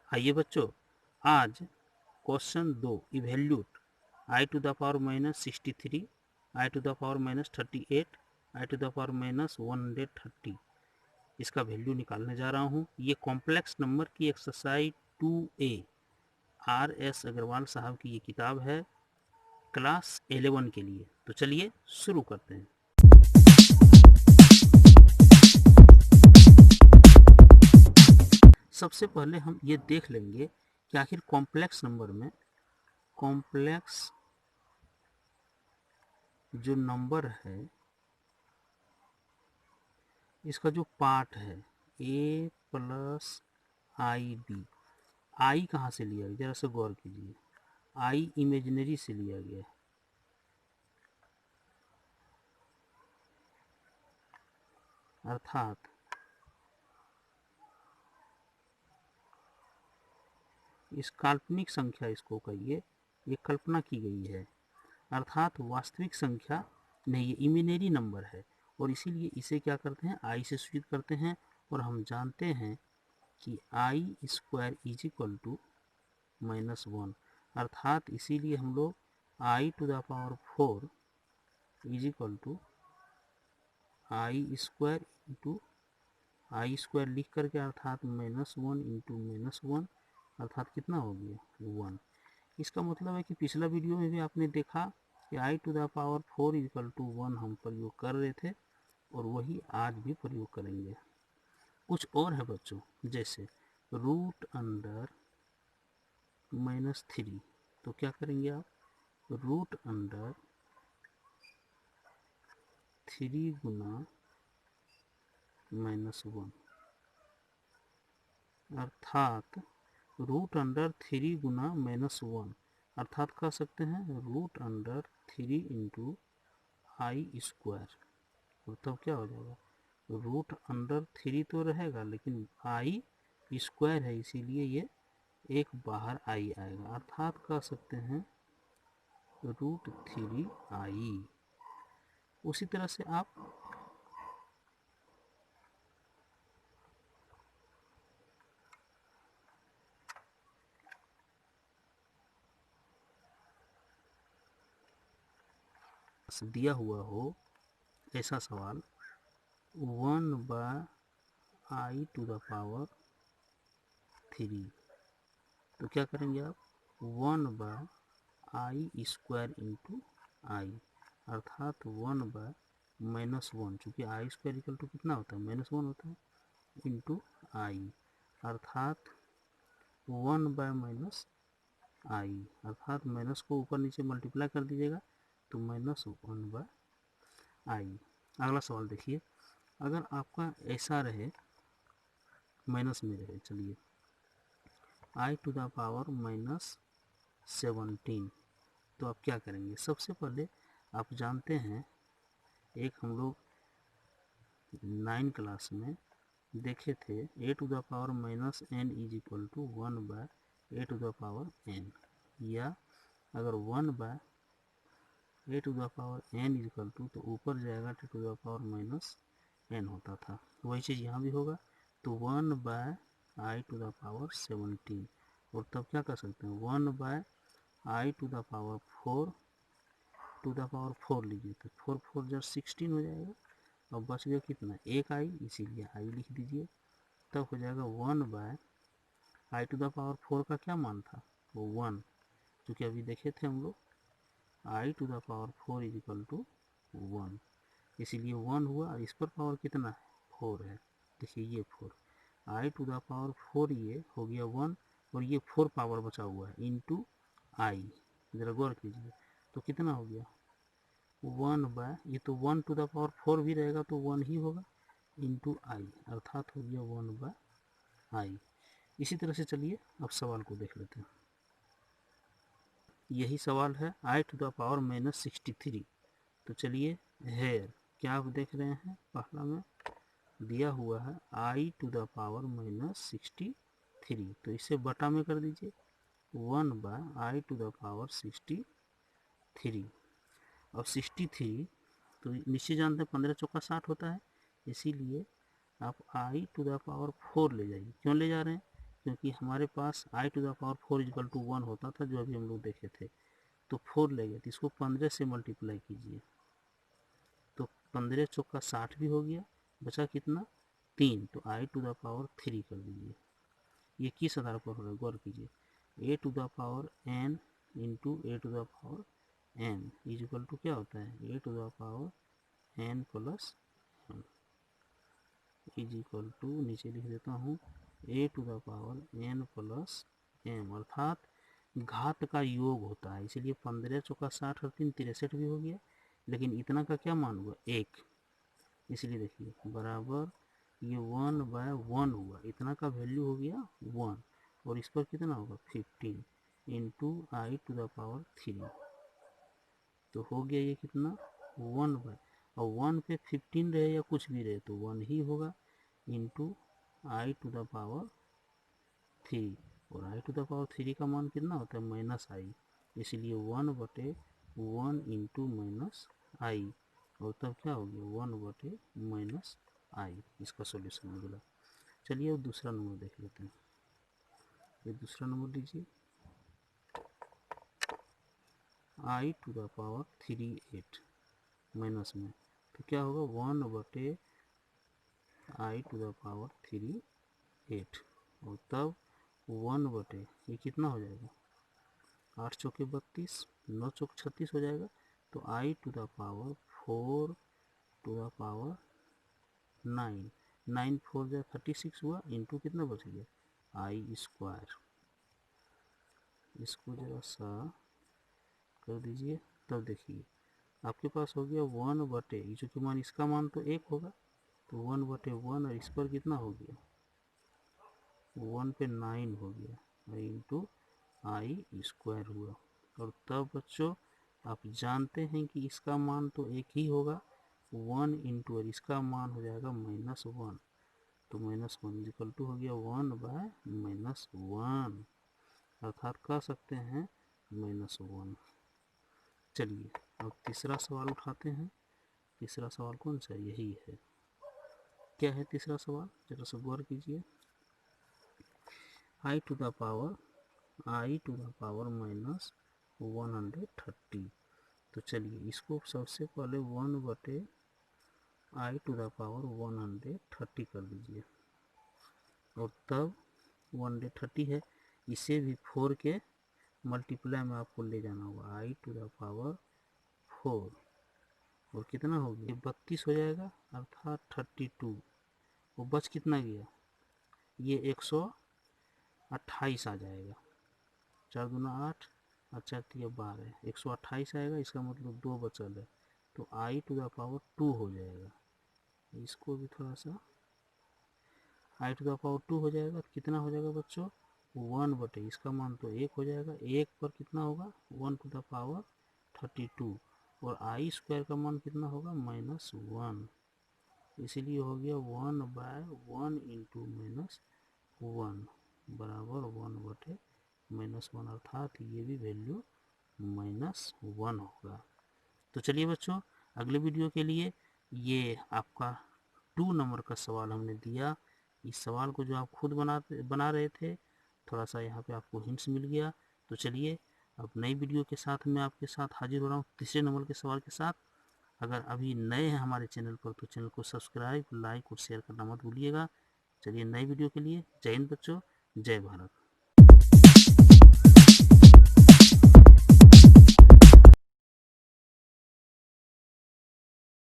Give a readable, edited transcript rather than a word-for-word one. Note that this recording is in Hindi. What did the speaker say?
आइए बच्चों, आज question 2 evaluate i to the power minus 63, i to the power minus 38, i to the power minus 130 इसका वैल्यू निकालने जा रहा हूँ। ये कॉम्प्लेक्स नंबर की एक्सरसाइज 2A RS अग्रवाल साहब की ये किताब है क्लास 11 के लिए। तो चलिए शुरू करते हैं। सबसे पहले हम ये देख लेंगे कि आखिर कॉम्प्लेक्स नंबर में कॉम्प्लेक्स जो नंबर है इसका जो पार्ट है a प्लस आई बी, आई कहाँ से लिया गया, जरा से गौर कीजिए। आई इमेजिनरी से लिया गया है, अर्थात इस काल्पनिक संख्या इसको कहिए, ये कल्पना की गई है, अर्थात वास्तविक संख्या नहीं, ये इमेजिनरी नंबर है और इसीलिए इसे क्या करते हैं, आई से सूचित करते हैं। और हम जानते हैं कि i square is equal to -1, अर्थात इसीलिए हम लोग i to the power 4 is equal to i square into i square लिख करके अर्थात -1 इंटू -1 अर्थात कितना हो गया 1। इसका मतलब है कि पिछला वीडियो में भी आपने देखा कि i to the power 4 equal to 1 हम प्रयोग कर रहे थे और वही आज भी प्रयोग करेंगे। कुछ और है बच्चों, जैसे रूट अंडर -3, तो क्या करेंगे आप, रूट अंडर 3 गुना -1 अर्थात रूट अंडर 3 गुना -1 अर्थात कह सकते हैं root under 3 into i square. और तब क्या हो जाएगा, रूट अंडर 3 तो रहेगा लेकिन आई स्क्वायर है इसीलिए ये एक बाहर आई आएगा, अर्थात कह सकते हैं रूट 3 आई। उसी तरह से आप दिया हुआ हो ऐसा सवाल 1/i टू द पावर 3, तो क्या करेंगे आप 1/i स्क्वायर इंटू आई अर्थात 1/-1, चूँकि आई स्क्वायर इक्वल टू कितना होता है -1 होता है, इंटू आई अर्थात 1/-i अर्थात माइनस को ऊपर नीचे मल्टीप्लाई कर दीजिएगा तो -1/i। अगला सवाल देखिए, अगर आपका ऐसा रहे माइनस में रहे, चलिए आई टू द पावर -17, तो आप क्या करेंगे। सबसे पहले आप जानते हैं एक हम लोग 9 क्लास में देखे थे a to the power -n is equal to 1/a to the power n, या अगर 1/a to the power n is equal to तो ऊपर जाएगा t to the power -n होता था, वही चीज़ यहाँ भी होगा। तो 1/i टू द पावर 17 और तब क्या कर सकते हैं 1/i to the power 4 to the power 4 लीजिए तो 4 4 जब 16 हो जाएगा और बच गया कितना एक आई, इसीलिए आई लिख दीजिए। तब हो जाएगा 1/i टू द पावर 4 का क्या मान था वो 1, क्योंकि अभी देखे थे हम लोग i to the power 4 is equal to 1, इसीलिए 1 हुआ और इस पर पावर कितना है 4 है। देखिए ये 4 i टू द पावर 4 ये हो गया 1 और ये 4 पावर बचा हुआ है इंटू आई, जरा गौर कीजिए तो कितना हो गया 1/, ये तो 1 टू द पावर 4 भी रहेगा तो 1 ही होगा इंटू आई अर्थात हो गया 1/i। इसी तरह से चलिए अब सवाल को देख लेते हैं। यही सवाल है आई टू द पावर -63, तो चलिए हेयर क्या आप देख रहे हैं, पहला में दिया हुआ है आई टू द पावर -63, तो इसे बटा में कर दीजिए 1/i टू द पावर 63। अब 63 तो निश्चित जानते हैं 15 चौका 60 होता है, इसीलिए आप i टू द पावर 4 ले जाइए। क्यों ले जा रहे हैं, क्योंकि हमारे पास i to the power 4 equal to 1 होता था, जो अभी हम लोग देखे थे। तो 4 ले गए, तो इसको 15 से मल्टीप्लाई कीजिए, तो 15 चौका 60 भी हो गया, बचा कितना 3, तो i टू द पावर 3 कर दीजिए। ये किस आधार पर हो रहा है गौर कीजिए, a to the power n into a to the power n is equal to क्या होता है, a to the power n plus m is equal to, नीचे लिख देता हूँ, a to the power n plus m, अर्थात घात का योग होता है। इसलिए 15 चौका 60 और 3 63 भी हो गया, लेकिन इतना का क्या मान हुआ 1, इसलिए देखिए बराबर ये 1/1 हुआ, इतना का वैल्यू हो गया 1, और इस पर कितना होगा 15 into I to the power 3, तो हो गया ये कितना 1/, और 1 पे 15 रहे या कुछ भी रहे तो 1 ही होगा, into I to the power 3, और आई टू द पावर 3 का मान कितना होता है माइनस आई, इसलिए 1/1 इंटू माइनस आई, और तब क्या हो गया 1/- आई, इसका सॉल्यूशन निकला। चलिए अब दूसरा नंबर देख लेते हैं। ये दूसरा नंबर लीजिए, आई टू द पावर 3 8 माइनस में, तो क्या होगा 1/आई टू द पावर 3 8, और तब 1/, ये कितना हो जाएगा 8 चौके 32, 9 चौक 36 हो जाएगा, तो i to the power 4 to the power 9, 9 4 जा 36 हुआ, इंटू कितना बच गया आई स्क्वायर, इसको जरा सा कर दीजिए, तब देखिए आपके पास हो गया 1/, ये चूँकि मान इसका मान तो 1 होगा, तो 1/1, और इस पर कितना हो गया 1 पे 9 हो गया, और इंटू आई स्क्वायर हुआ, और तब बच्चों आप जानते हैं कि इसका मान तो 1 ही होगा 1 इंटू, और इसका मान हो जाएगा -1, तो -1 इक्वल टू हो गया 1/-1, अर्थात कह सकते हैं -1। चलिए अब तीसरा सवाल उठाते हैं। तीसरा सवाल कौन सा, यही है। क्या है तीसरा सवाल, जरा सा गौर कीजिए, आई टू द पावर -130, तो चलिए इसको सबसे पहले 1/आई टू द पावर 130 कर दीजिए, और तब 130 है, इसे भी 4 के मल्टीप्लाई में आपको ले जाना होगा, आई टू द पावर 4, और कितना हो गया 32 हो जाएगा, अर्थात 32, वो बच कितना गया, ये 128 आ जाएगा, 4 दूना 8 और 4 3 12, 128 आएगा, इसका मतलब 2 बचल है, तो आई टू द पावर 2 हो जाएगा। इसको भी थोड़ा सा, आई टू द पावर 2 हो जाएगा, तो कितना हो जाएगा बच्चों 1/, इसका मान तो 1 हो जाएगा, 1 पर कितना होगा 1 टू द पावर 32, और आई स्क्वायर का मान कितना होगा -1, इसीलिए हो गया 1/1 इंटू -1 बराबर 1/-1, अर्थात ये भी वैल्यू -1 होगा। तो चलिए बच्चों, अगले वीडियो के लिए ये आपका 2 नंबर का सवाल हमने दिया। इस सवाल को जो आप खुद बना रहे थे, थोड़ा सा यहाँ पे आपको हिंट्स मिल गया। तो चलिए अब नई वीडियो के साथ मैं आपके साथ हाजिर हो रहा हूँ तीसरे नंबर के सवाल के साथ। अगर अभी नए हैं हमारे चैनल पर तो चैनल को सब्सक्राइब, लाइक और शेयर करना मत भूलिएगा। चलिए नई वीडियो के लिए जय हिंद बच्चों, जय भारत।